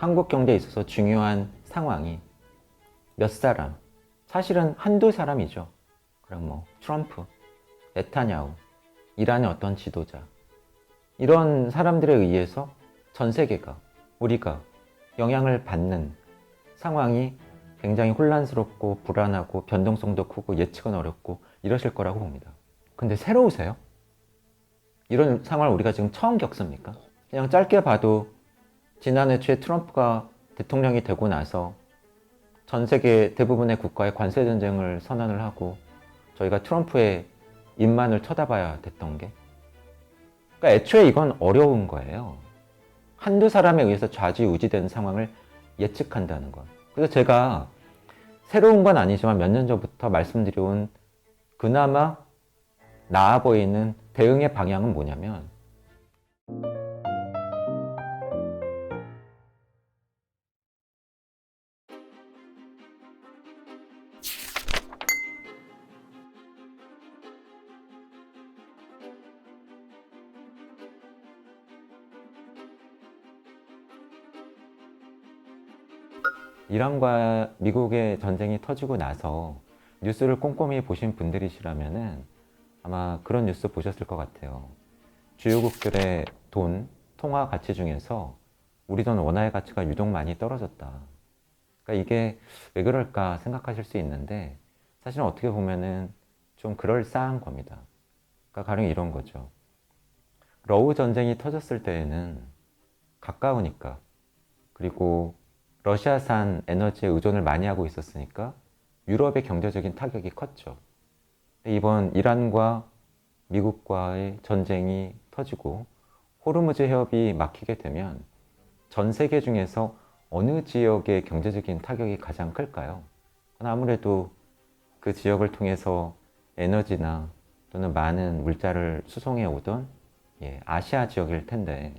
한국 경제에 있어서 중요한 상황이 몇 사람, 사실은 한두 사람이죠. 그럼 뭐 트럼프, 네타냐후, 이란의 어떤 지도자, 이런 사람들에 의해서 전 세계가, 우리가 영향을 받는 상황이 굉장히 혼란스럽고 불안하고 변동성도 크고 예측은 어렵고 이러실 거라고 봅니다. 근데 새로우세요? 이런 상황을 우리가 지금 처음 겪습니까? 그냥 짧게 봐도 지난해 초에 트럼프가 대통령이 되고 나서 전 세계 대부분의 국가에 관세 전쟁을 선언을 하고 저희가 트럼프의 입만을 쳐다봐야 됐던 게, 그러니까 애초에 이건 어려운 거예요. 한두 사람에 의해서 좌지우지되는 상황을 예측한다는 것. 그래서 제가 새로운 건 아니지만 몇 년 전부터 말씀드려온 그나마 나아 보이는 대응의 방향은 뭐냐면, 이란과 미국의 전쟁이 터지고 나서 뉴스를 꼼꼼히 보신 분들이시라면은 아마 그런 뉴스 보셨을 것 같아요. 주요국들의 돈, 통화 가치 중에서 우리 돈 원화의 가치가 유독 많이 떨어졌다. 그러니까 이게 왜 그럴까 생각하실 수 있는데, 사실은 어떻게 보면은 좀 그럴싸한 겁니다. 그러니까 가령 이런 거죠. 러우 전쟁이 터졌을 때에는 가까우니까, 그리고 러시아산 에너지에 의존을 많이 하고 있었으니까 유럽의 경제적인 타격이 컸죠. 이번 이란과 미국과의 전쟁이 터지고 호르무즈 해협이 막히게 되면 전 세계 중에서 어느 지역의 경제적인 타격이 가장 클까요? 아무래도 그 지역을 통해서 에너지나 또는 많은 물자를 수송해 오던 아시아 지역일 텐데,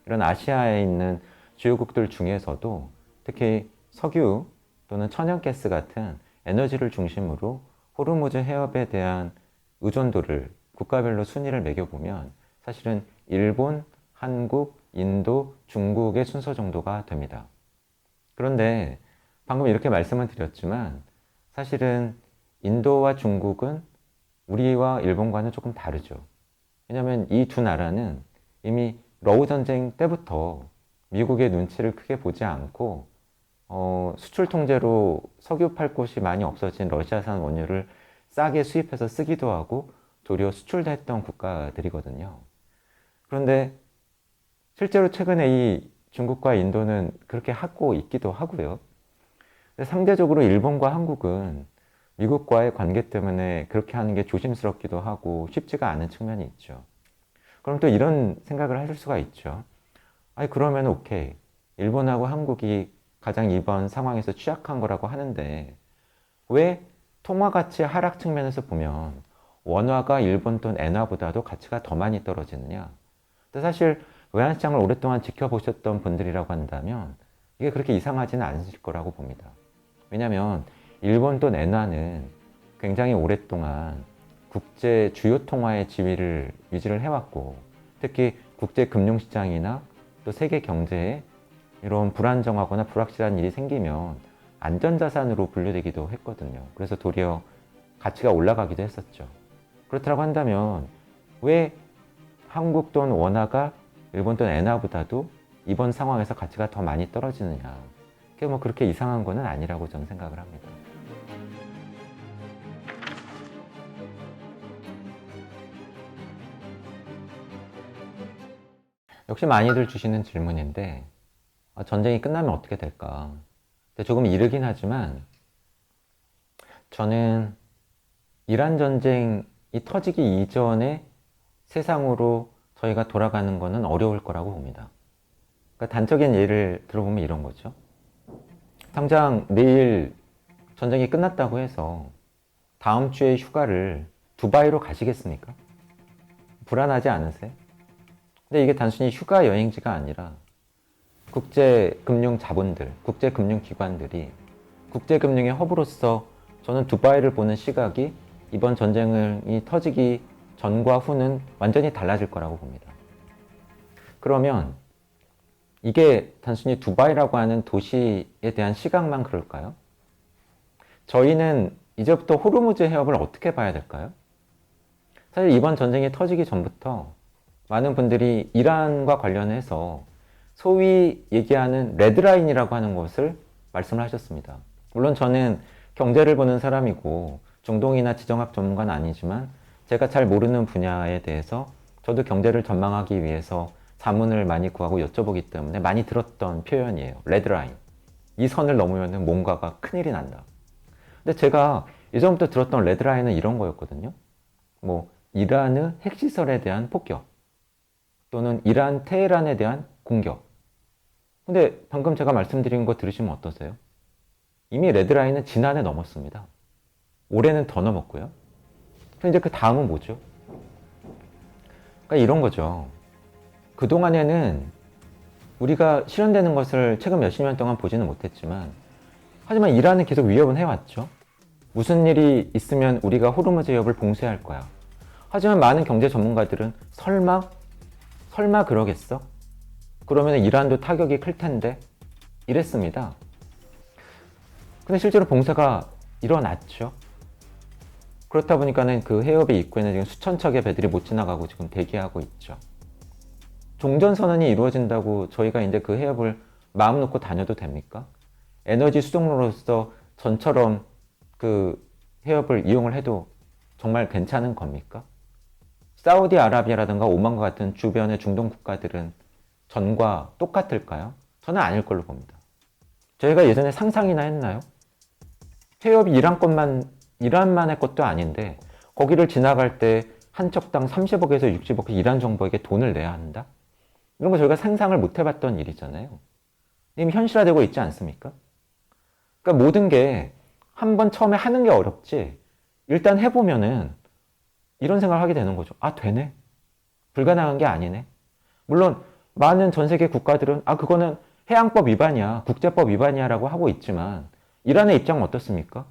이런 아시아에 있는 주요국들 중에서도 특히 석유 또는 천연가스 같은 에너지를 중심으로 호르무즈 해협에 대한 의존도를 국가별로 순위를 매겨보면 사실은 일본, 한국, 인도, 중국의 순서 정도가 됩니다. 그런데 방금 이렇게 말씀을 드렸지만 사실은 인도와 중국은 우리와 일본과는 조금 다르죠. 왜냐하면 이 두 나라는 이미 러우 전쟁 때부터 미국의 눈치를 크게 보지 않고 수출 통제로 석유 팔 곳이 많이 없어진 러시아산 원유를 싸게 수입해서 쓰기도 하고 도리어 수출도 했던 국가들이거든요. 그런데 실제로 최근에 이 중국과 인도는 그렇게 하고 있기도 하고요. 상대적으로 일본과 한국은 미국과의 관계 때문에 그렇게 하는 게 조심스럽기도 하고 쉽지가 않은 측면이 있죠. 그럼 또 이런 생각을 하실 수가 있죠. 아니, 그러면 오케이. 일본하고 한국이 가장 이번 상황에서 취약한 거라고 하는데 왜 통화 가치 하락 측면에서 보면 원화가 일본 돈 엔화보다도 가치가 더 많이 떨어지느냐? 근데 사실 외환시장을 오랫동안 지켜보셨던 분들이라고 한다면 이게 그렇게 이상하지는 않으실 거라고 봅니다. 왜냐하면 일본 돈 엔화는 굉장히 오랫동안 국제 주요 통화의 지위를 유지를 해왔고, 특히 국제 금융시장이나 또 세계 경제에 이런 불안정하거나 불확실한 일이 생기면 안전자산으로 분류되기도 했거든요. 그래서 도리어 가치가 올라가기도 했었죠. 그렇다고 한다면 왜 한국 돈 원화가 일본 돈 엔화보다도 이번 상황에서 가치가 더 많이 떨어지느냐? 그게 뭐 그렇게 이상한 거는 아니라고 저는 생각을 합니다. 역시 많이들 주시는 질문인데, 전쟁이 끝나면 어떻게 될까? 조금 이르긴 하지만 저는 이란 전쟁이 터지기 이전에 세상으로 저희가 돌아가는 것은 어려울 거라고 봅니다. 그러니까 단적인 예를 들어보면 이런 거죠. 당장 내일 전쟁이 끝났다고 해서 다음 주에 휴가를 두바이로 가시겠습니까? 불안하지 않으세요? 근데 이게 단순히 휴가 여행지가 아니라 국제금융 자본들, 국제금융기관들이 국제금융의 허브로서 저는 두바이를 보는 시각이 이번 전쟁이 터지기 전과 후는 완전히 달라질 거라고 봅니다. 그러면 이게 단순히 두바이라고 하는 도시에 대한 시각만 그럴까요? 저희는 이제부터 호르무즈 해협을 어떻게 봐야 될까요? 사실 이번 전쟁이 터지기 전부터 많은 분들이 이란과 관련해서 소위 얘기하는 레드라인이라고 하는 것을 말씀을 하셨습니다. 물론 저는 경제를 보는 사람이고 중동이나 지정학 전문가는 아니지만 제가 잘 모르는 분야에 대해서 저도 경제를 전망하기 위해서 자문을 많이 구하고 여쭤보기 때문에 많이 들었던 표현이에요. 레드라인. 이 선을 넘으면 뭔가가 큰일이 난다. 근데 제가 예전부터 들었던 레드라인은 이런 거였거든요. 뭐 이란의 핵시설에 대한 폭격 또는 이란 테헤란에 대한 공격. 근데 방금 제가 말씀드린 거 들으시면 어떠세요? 이미 레드라인은 지난해 넘었습니다. 올해는 더 넘었고요. 그럼 이제 그 다음은 뭐죠? 그러니까 이런 거죠. 그동안에는 우리가 실현되는 것을 최근 몇십 년 동안 보지는 못했지만 하지만 이란은 계속 위협은 해왔죠. 무슨 일이 있으면 우리가 호르무즈 해협을 봉쇄할 거야. 하지만 많은 경제 전문가들은 설마 그러겠어? 그러면 이란도 타격이 클 텐데 이랬습니다. 근데 실제로 봉쇄가 일어났죠. 그렇다 보니까는 그 해협의 입구에는 지금 수천 척의 배들이 못 지나가고 지금 대기하고 있죠. 종전선언이 이루어진다고 저희가 이제 그 해협을 마음 놓고 다녀도 됩니까? 에너지 수송로로서 전처럼 그 해협을 이용을 해도 정말 괜찮은 겁니까? 사우디아라비아라든가 오만과 같은 주변의 중동 국가들은 전과 똑같을까요? 저는 아닐 걸로 봅니다. 저희가 예전에 상상이나 했나요? 해협이 이란만의 것도 아닌데 거기를 지나갈 때 한 척당 30억에서 60억 이란 정부에게 돈을 내야 한다? 이런 거 저희가 상상을 못 해봤던 일이잖아요. 이미 현실화되고 있지 않습니까? 그러니까 모든 게 한번 처음에 하는 게 어렵지 일단 해보면은 이런 생각을 하게 되는 거죠. 아, 되네? 불가능한 게 아니네? 물론 많은 전 세계 국가들은 아, 그거는 해양법 위반이야, 국제법 위반이야 라고 하고 있지만 이란의 입장은 어떻습니까?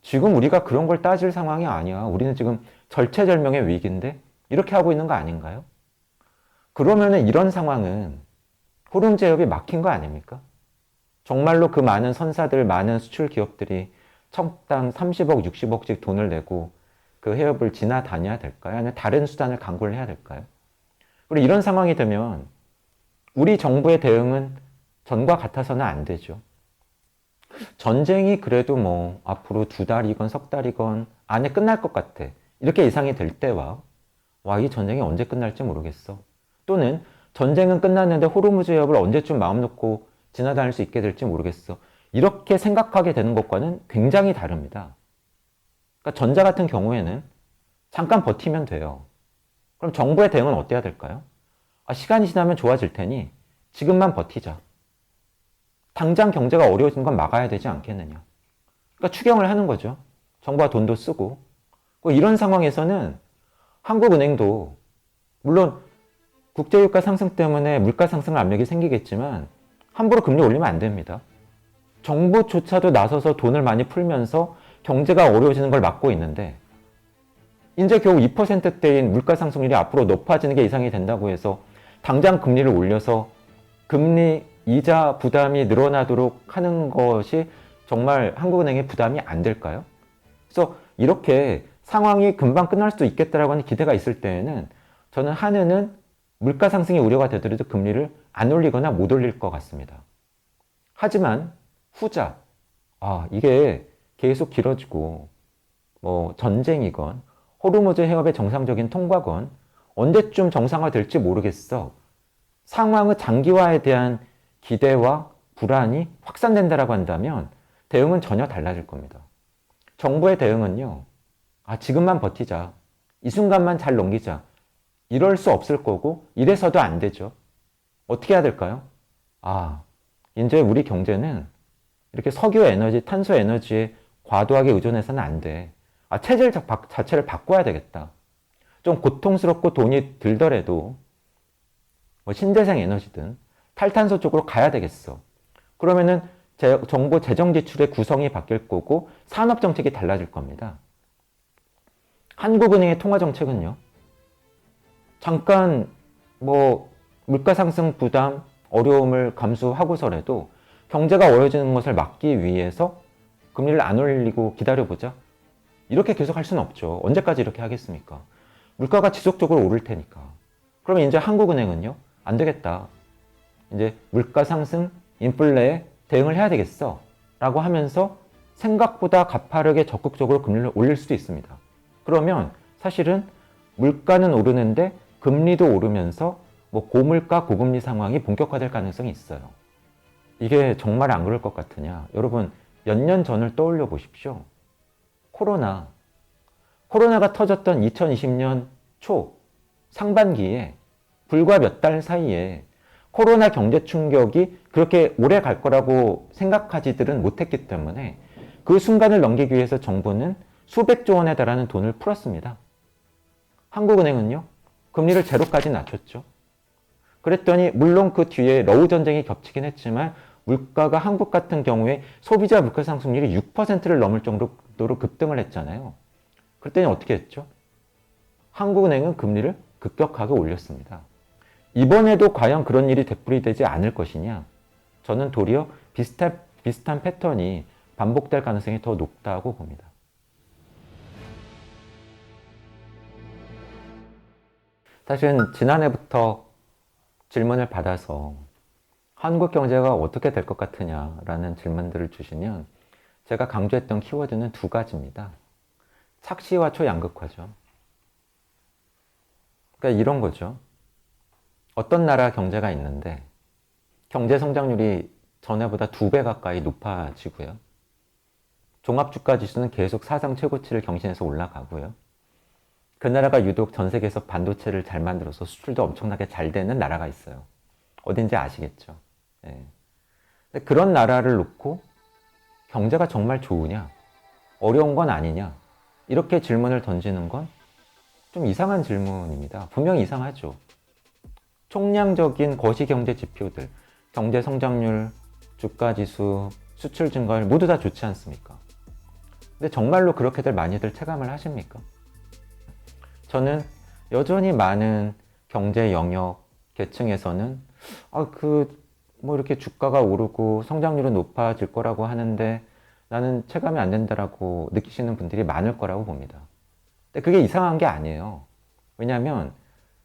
지금 우리가 그런 걸 따질 상황이 아니야. 우리는 지금 절체절명의 위기인데 이렇게 하고 있는 거 아닌가요? 그러면은 이런 상황은 호르무즈 해협이 막힌 거 아닙니까? 정말로 그 많은 선사들, 많은 수출 기업들이 척당 30억, 60억씩 돈을 내고 그 해협을 지나다녀야 될까요? 아니면 다른 수단을 강구를 해야 될까요? 그리고 이런 상황이 되면 우리 정부의 대응은 전과 같아서는 안 되죠. 전쟁이 그래도 뭐 앞으로 2달이건 석 달이건 안에 끝날 것 같아. 이렇게 예상이 될 때와 이 전쟁이 언제 끝날지 모르겠어. 또는 전쟁은 끝났는데 호르무즈 해협을 언제쯤 마음 놓고 지나다닐 수 있게 될지 모르겠어. 이렇게 생각하게 되는 것과는 굉장히 다릅니다. 그러니까 전자 같은 경우에는 잠깐 버티면 돼요. 그럼 정부의 대응은 어때야 될까요? 시간이 지나면 좋아질 테니 지금만 버티자. 당장 경제가 어려워지는 건 막아야 되지 않겠느냐. 그러니까 추경을 하는 거죠. 정부가 돈도 쓰고. 이런 상황에서는 한국은행도 물론 국제유가 상승 때문에 물가 상승 압력이 생기겠지만 함부로 금리 올리면 안 됩니다. 정부조차도 나서서 돈을 많이 풀면서 경제가 어려워지는 걸 막고 있는데 이제 겨우 2%대인 물가 상승률이 앞으로 높아지는 게 예상이 된다고 해서 당장 금리를 올려서 금리 이자 부담이 늘어나도록 하는 것이 정말 한국은행의 부담이 안 될까요? 그래서 이렇게 상황이 금방 끝날 수도 있겠다라고 하는 기대가 있을 때에는 저는 한은은 물가 상승이 우려가 되더라도 금리를 안 올리거나 못 올릴 것 같습니다. 하지만 후자, 이게 계속 길어지고 뭐 전쟁이건 호르무즈 해협의 정상적인 통과건 언제쯤 정상화될지 모르겠어. 상황의 장기화에 대한 기대와 불안이 확산된다라고 한다면 대응은 전혀 달라질 겁니다. 정부의 대응은요. 지금만 버티자. 이 순간만 잘 넘기자. 이럴 수 없을 거고 이래서도 안 되죠. 어떻게 해야 될까요? 이제 우리 경제는 이렇게 석유 에너지, 탄소 에너지에 과도하게 의존해서는 안 돼. 체질 자체를 바꿔야 되겠다. 좀 고통스럽고 돈이 들더라도 뭐 신재생 에너지든 탈탄소 쪽으로 가야 되겠어. 그러면은 정부 재정 지출의 구성이 바뀔 거고 산업 정책이 달라질 겁니다. 한국은행의 통화 정책은요. 잠깐 뭐 물가 상승 부담 어려움을 감수하고서라도 경제가 어려워지는 것을 막기 위해서 금리를 안 올리고 기다려보자. 이렇게 계속 할 수는 없죠. 언제까지 이렇게 하겠습니까? 물가가 지속적으로 오를 테니까. 그러면 이제 한국은행은요, 안 되겠다. 이제 물가 상승, 인플레에 대응을 해야 되겠어. 라고 하면서 생각보다 가파르게 적극적으로 금리를 올릴 수도 있습니다. 그러면 사실은 물가는 오르는데 금리도 오르면서 뭐 고물가, 고금리 상황이 본격화될 가능성이 있어요. 이게 정말 안 그럴 것 같으냐? 여러분, 몇 년 전을 떠올려 보십시오. 코로나가 터졌던 2020년 초 상반기에 불과 몇 달 사이에 코로나 경제 충격이 그렇게 오래 갈 거라고 생각하지들은 못했기 때문에 그 순간을 넘기기 위해서 정부는 수백조 원에 달하는 돈을 풀었습니다. 한국은행은요, 금리를 제로까지 낮췄죠. 그랬더니 물론 그 뒤에 러우 전쟁이 겹치긴 했지만 물가가 한국 같은 경우에 소비자 물가 상승률이 6%를 넘을 정도로 급등을 했잖아요. 그랬더니 어떻게 했죠? 한국은행은 금리를 급격하게 올렸습니다. 이번에도 과연 그런 일이 되풀이되지 않을 것이냐? 저는 도리어 비슷한 패턴이 반복될 가능성이 더 높다고 봅니다. 사실은 지난해부터 질문을 받아서 한국 경제가 어떻게 될 것 같으냐라는 질문들을 주시면 제가 강조했던 키워드는 두 가지입니다. 착시와 초양극화죠. 그러니까 이런 거죠. 어떤 나라 경제가 있는데 경제 성장률이 전에보다 2배 가까이 높아지고요. 종합주가 지수는 계속 사상 최고치를 경신해서 올라가고요. 그 나라가 유독 전 세계에서 반도체를 잘 만들어서 수출도 엄청나게 잘 되는 나라가 있어요. 어딘지 아시겠죠? 네. 근데 그런 나라를 놓고 경제가 정말 좋으냐? 어려운 건 아니냐? 이렇게 질문을 던지는 건 좀 이상한 질문입니다. 분명히 이상하죠. 총량적인 거시경제 지표들, 경제 성장률, 주가지수, 수출 증가율 모두 다 좋지 않습니까? 근데 정말로 그렇게들 많이들 체감을 하십니까? 저는 여전히 많은 경제 영역 계층에서는 뭐 이렇게 주가가 오르고 성장률은 높아질 거라고 하는데 나는 체감이 안 된다라고 느끼시는 분들이 많을 거라고 봅니다. 근데 그게 이상한 게 아니에요. 왜냐하면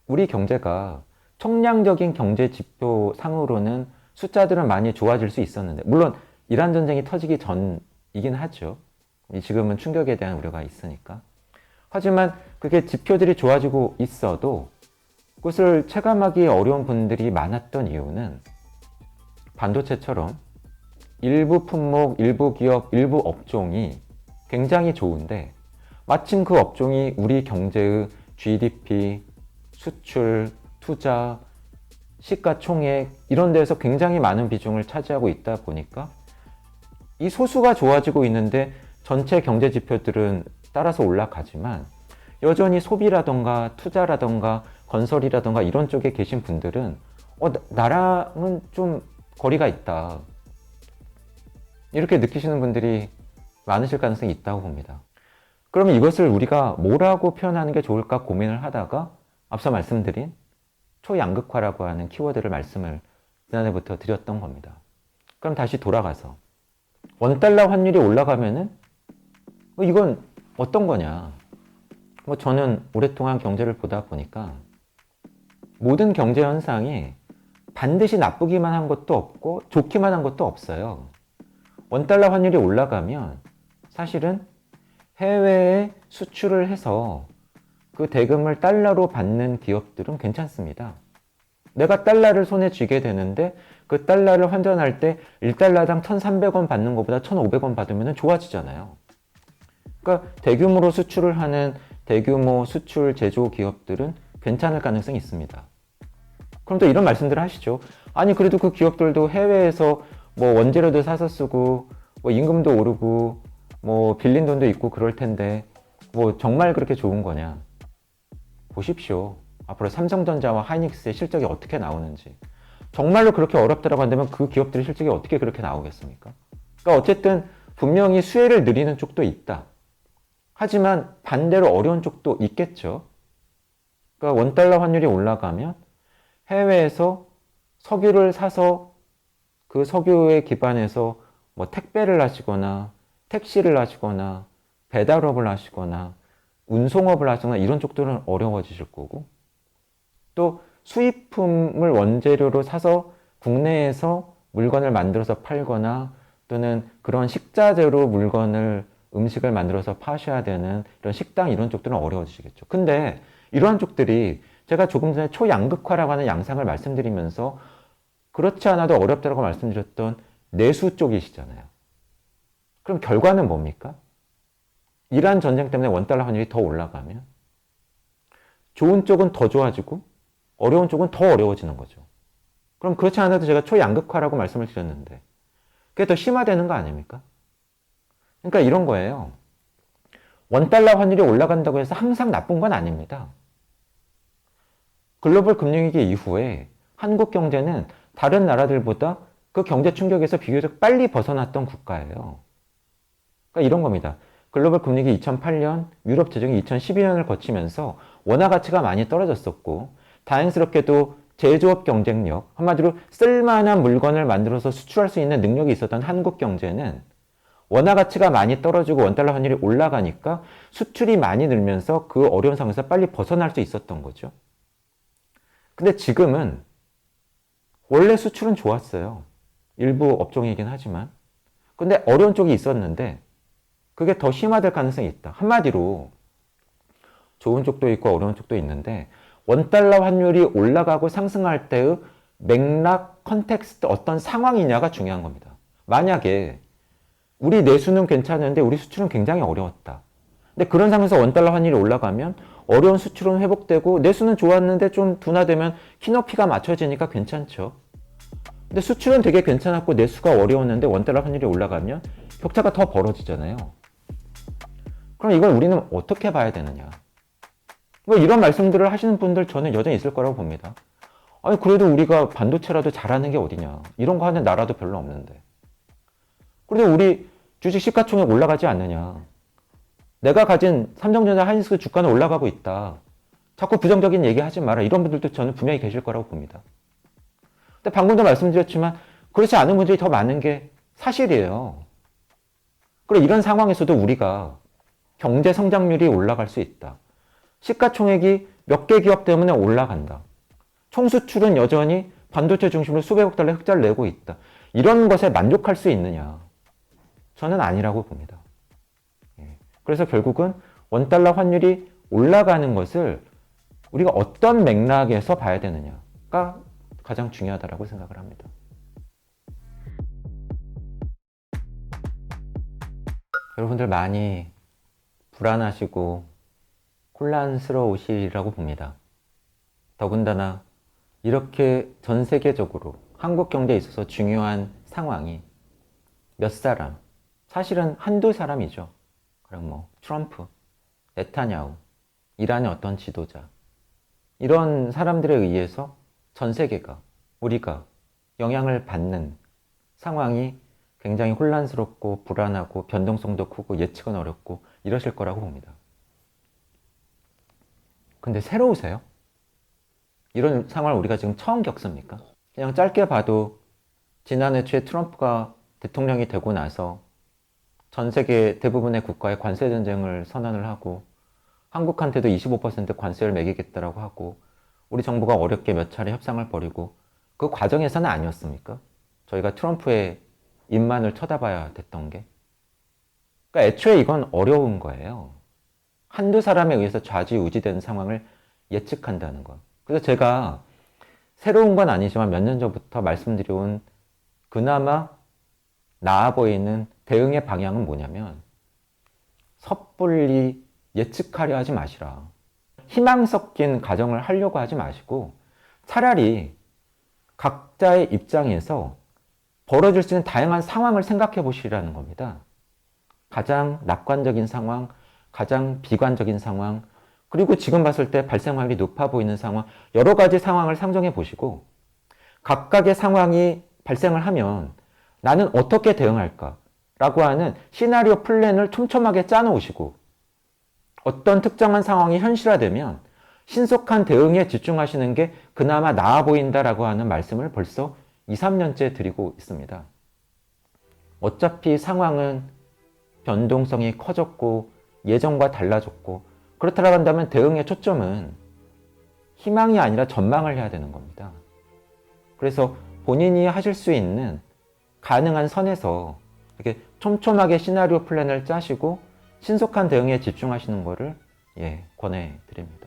우리 경제가 총량적인 경제 지표 상으로는 숫자들은 많이 좋아질 수 있었는데, 물론 이란 전쟁이 터지기 전이긴 하죠. 지금은 충격에 대한 우려가 있으니까. 하지만 그게 지표들이 좋아지고 있어도 그것을 체감하기 어려운 분들이 많았던 이유는 반도체처럼 일부 품목, 일부 기업, 일부 업종이 굉장히 좋은데 마침 그 업종이 우리 경제의 GDP, 수출, 투자, 시가총액 이런 데에서 굉장히 많은 비중을 차지하고 있다 보니까 이 소수가 좋아지고 있는데 전체 경제 지표들은 따라서 올라가지만 여전히 소비라던가 투자라던가 건설이라던가 이런 쪽에 계신 분들은 나랑은 좀 거리가 있다. 이렇게 느끼시는 분들이 많으실 가능성이 있다고 봅니다. 그러면 이것을 우리가 뭐라고 표현하는 게 좋을까 고민을 하다가 앞서 말씀드린 초양극화라고 하는 키워드를 말씀을 지난해부터 드렸던 겁니다. 그럼 다시 돌아가서 원달러 환율이 올라가면은 이건 어떤 거냐? 저는 오랫동안 경제를 보다 보니까 모든 경제 현상이 반드시 나쁘기만 한 것도 없고 좋기만 한 것도 없어요. 원달러 환율이 올라가면 사실은 해외에 수출을 해서 그 대금을 달러로 받는 기업들은 괜찮습니다. 내가 달러를 손에 쥐게 되는데 그 달러를 환전할 때 1달러당 1,300원 받는 것보다 1,500원 받으면 좋아지잖아요. 그러니까 대규모로 수출을 하는 대규모 수출 제조 기업들은 괜찮을 가능성이 있습니다. 그럼 또 이런 말씀들을 하시죠. 아니 그래도 그 기업들도 해외에서 뭐 원재료도 사서 쓰고 뭐 임금도 오르고 뭐 빌린 돈도 있고 그럴 텐데 뭐 정말 그렇게 좋은 거냐? 보십시오. 앞으로 삼성전자와 하이닉스의 실적이 어떻게 나오는지. 정말로 그렇게 어렵다라고 한다면 그 기업들의 실적이 어떻게 그렇게 나오겠습니까? 그러니까 어쨌든 분명히 수혜를 누리는 쪽도 있다. 하지만 반대로 어려운 쪽도 있겠죠. 그러니까 원달러 환율이 올라가면 해외에서 석유를 사서 그 석유에 기반해서 뭐 택배를 하시거나 택시를 하시거나 배달업을 하시거나 운송업을 하시거나 이런 쪽들은 어려워지실 거고, 또 수입품을 원재료로 사서 국내에서 물건을 만들어서 팔거나 또는 그런 식자재로 음식을 만들어서 파셔야 되는 이런 식당 이런 쪽들은 어려워지시겠죠. 근데 이러한 쪽들이 제가 조금 전에 초양극화라고 하는 양상을 말씀드리면서 그렇지 않아도 어렵다고 말씀드렸던 내수 쪽이시잖아요. 그럼 결과는 뭡니까? 이란 전쟁 때문에 원달러 환율이 더 올라가면 좋은 쪽은 더 좋아지고 어려운 쪽은 더 어려워지는 거죠. 그럼 그렇지 않아도 제가 초양극화라고 말씀을 드렸는데 그게 더 심화되는 거 아닙니까? 그러니까 이런 거예요. 원달러 환율이 올라간다고 해서 항상 나쁜 건 아닙니다. 글로벌 금융위기 이후에 한국 경제는 다른 나라들보다 그 경제 충격에서 비교적 빨리 벗어났던 국가예요. 그러니까 이런 겁니다. 글로벌 금융위기 2008년, 유럽 재정이 2012년을 거치면서 원화 가치가 많이 떨어졌었고 다행스럽게도 제조업 경쟁력, 한마디로 쓸만한 물건을 만들어서 수출할 수 있는 능력이 있었던 한국 경제는 원화 가치가 많이 떨어지고 원달러 환율이 올라가니까 수출이 많이 늘면서 그 어려운 상황에서 빨리 벗어날 수 있었던 거죠. 근데 지금은 원래 수출은 좋았어요. 일부 업종이긴 하지만. 근데 어려운 쪽이 있었는데 그게 더 심화될 가능성이 있다. 한마디로 좋은 쪽도 있고 어려운 쪽도 있는데 원달러 환율이 올라가고 상승할 때의 맥락, 컨텍스트, 어떤 상황이냐가 중요한 겁니다. 만약에 우리 내수는 괜찮은데 우리 수출은 굉장히 어려웠다. 근데 그런 상황에서 원달러 환율이 올라가면 어려운 수출은 회복되고 내수는 좋았는데 좀 둔화되면 키높이가 맞춰지니까 괜찮죠. 근데 수출은 되게 괜찮았고 내수가 어려웠는데 원달러 환율이 올라가면 격차가 더 벌어지잖아요. 그럼 이걸 우리는 어떻게 봐야 되느냐? 뭐 이런 말씀들을 하시는 분들 저는 여전히 있을 거라고 봅니다. 아니 그래도 우리가 반도체라도 잘하는 게 어디냐? 이런 거 하는 나라도 별로 없는데. 그런데 우리 주식 시가총액 올라가지 않느냐? 내가 가진 삼성전자, 하이닉스 주가는 올라가고 있다. 자꾸 부정적인 얘기하지 마라. 이런 분들도 저는 분명히 계실 거라고 봅니다. 근데 방금도 말씀드렸지만 그렇지 않은 분들이 더 많은 게 사실이에요. 그리고 이런 상황에서도 우리가 경제 성장률이 올라갈 수 있다. 시가총액이 몇 개 기업 때문에 올라간다. 총수출은 여전히 반도체 중심으로 수백억 달러 흑자를 내고 있다. 이런 것에 만족할 수 있느냐? 저는 아니라고 봅니다. 그래서 결국은 원달러 환율이 올라가는 것을 우리가 어떤 맥락에서 봐야 되느냐가 가장 중요하다고 생각을 합니다. 여러분들 많이 불안하시고 혼란스러우시라고 봅니다. 더군다나 이렇게 전 세계적으로 한국 경제에 있어서 중요한 상황이 몇 사람, 사실은 한두 사람이죠. 그럼 뭐 트럼프, 네타냐후, 이란의 어떤 지도자, 이런 사람들에 의해서 전 세계가, 우리가 영향을 받는 상황이 굉장히 혼란스럽고 불안하고 변동성도 크고 예측은 어렵고 이러실 거라고 봅니다. 근데 새로우세요? 이런 상황을 우리가 지금 처음 겪습니까? 그냥 짧게 봐도 지난해 초에 트럼프가 대통령이 되고 나서 전 세계 대부분의 국가에 관세 전쟁을 선언을 하고 한국한테도 25% 관세를 매기겠다라고 하고 우리 정부가 어렵게 몇 차례 협상을 벌이고 그 과정에서는 아니었습니까? 저희가 트럼프의 입만을 쳐다봐야 됐던 게. 그러니까 애초에 이건 어려운 거예요. 한두 사람에 의해서 좌지우지된 상황을 예측한다는 것. 그래서 제가 새로운 건 아니지만 몇 년 전부터 말씀드려온 그나마 나아 보이는 대응의 방향은 뭐냐면 섣불리 예측하려 하지 마시라. 희망 섞인 가정을 하려고 하지 마시고 차라리 각자의 입장에서 벌어질 수 있는 다양한 상황을 생각해 보시라는 겁니다. 가장 낙관적인 상황, 가장 비관적인 상황, 그리고 지금 봤을 때 발생 확률이 높아 보이는 상황, 여러 가지 상황을 상정해 보시고 각각의 상황이 발생을 하면 나는 어떻게 대응할까? 라고 하는 시나리오 플랜을 촘촘하게 짜놓으시고 어떤 특정한 상황이 현실화되면 신속한 대응에 집중하시는 게 그나마 나아 보인다라고 하는 말씀을 벌써 2, 3년째 드리고 있습니다. 어차피 상황은 변동성이 커졌고 예전과 달라졌고 그렇다고 한다면 대응의 초점은 희망이 아니라 전망을 해야 되는 겁니다. 그래서 본인이 하실 수 있는 가능한 선에서 이렇게 촘촘하게 시나리오 플랜을 짜시고 신속한 대응에 집중하시는 것을 권해드립니다.